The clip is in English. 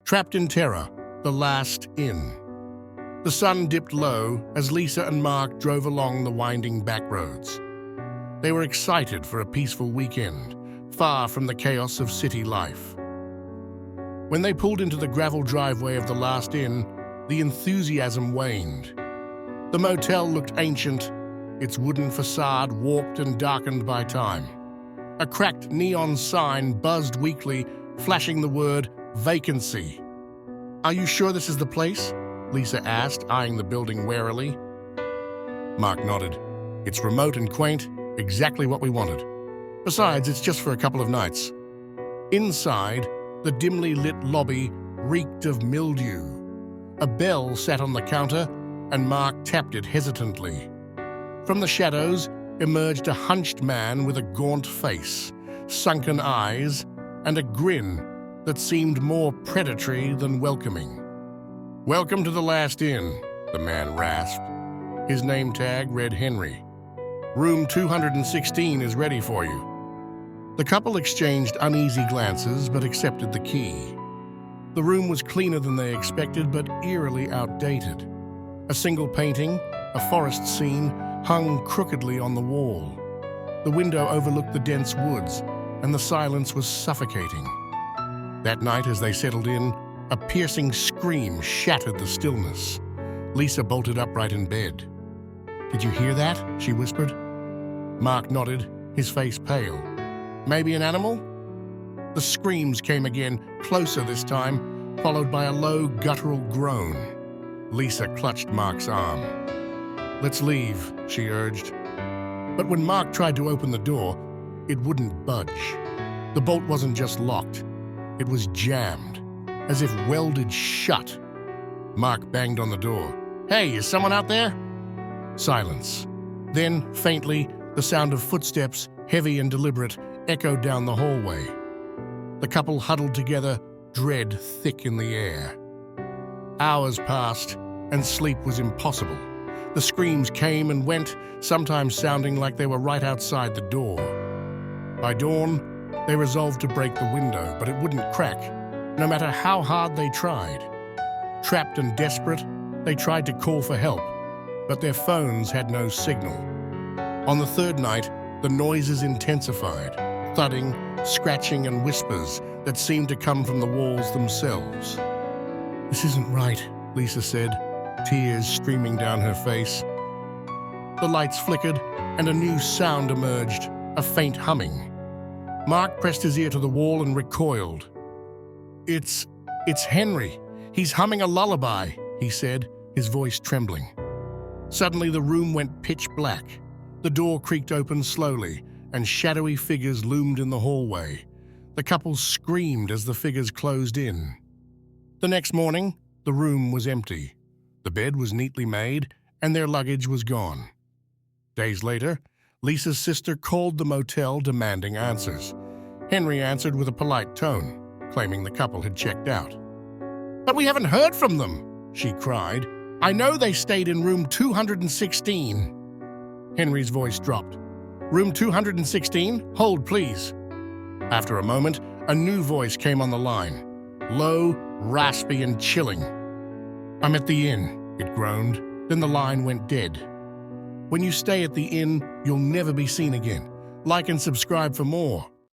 Trapped in Terror, The Last Inn. The sun dipped low as Lisa and Mark drove along the winding back roads. They were excited for a peaceful weekend, far from the chaos of city life. When they pulled into the gravel driveway of The Last Inn, the enthusiasm waned. The motel looked ancient, its wooden facade warped and darkened by time. A cracked neon sign buzzed weakly, flashing the word vacancy. "Are you sure this is the place?" Lisa asked, eyeing the building warily. Mark nodded. "It's remote and quaint, exactly what we wanted. Besides, it's just for a couple of nights." Inside, the dimly lit lobby reeked of mildew. A bell sat on the counter, and Mark tapped it hesitantly. From the shadows emerged a hunched man with a gaunt face, sunken eyes, and a grin that seemed more predatory than welcoming. "Welcome to The Last Inn," the man rasped. His name tag read Henry. "Room 216 is ready for you." The couple exchanged uneasy glances but accepted the key. The room was cleaner than they expected but eerily outdated. A single painting, a forest scene, hung crookedly on the wall. The window overlooked the dense woods, and the silence was suffocating. That night, as they settled in, a piercing scream shattered the stillness. Lisa bolted upright in bed. "Did you hear that?" she whispered. Mark nodded, his face pale. "Maybe an animal?" The screams came again, closer this time, followed by a low, guttural groan. Lisa clutched Mark's arm. "Let's leave," she urged. But when Mark tried to open the door, it wouldn't budge. The bolt wasn't just locked, it was jammed, as if welded shut. Mark banged on the door. "Hey, is someone out there?" Silence. Then, faintly, the sound of footsteps, heavy and deliberate, echoed down the hallway. The couple huddled together, dread thick in the air. Hours passed, and sleep was impossible. The screams came and went, sometimes sounding like they were right outside the door. By dawn, they resolved to break the window, but it wouldn't crack, no matter how hard they tried. Trapped and desperate, they tried to call for help, but their phones had no signal. On the third night, the noises intensified, thudding, scratching, and whispers that seemed to come from the walls themselves. "This isn't right," Lisa said, tears streaming down her face. The lights flickered, and a new sound emerged, a faint humming. Mark pressed his ear to the wall and recoiled. It's Henry. He's humming a lullaby," he said, his voice trembling. Suddenly the room went pitch black. The door creaked open slowly, and shadowy figures loomed in the hallway. The couple screamed as the figures closed in. The next morning, the room was empty. The bed was neatly made, and their luggage was gone. Days later, Lisa's sister called the motel demanding answers. Henry answered with a polite tone, claiming the couple had checked out. "But we haven't heard from them," she cried. "I know they stayed in room 216. Henry's voice dropped. "Room 216? Hold, please." After a moment, a new voice came on the line, low, raspy, and chilling. "I'm at the inn," it groaned. Then the line went dead. "When you stay at the inn, you'll never be seen again. Like and subscribe for more."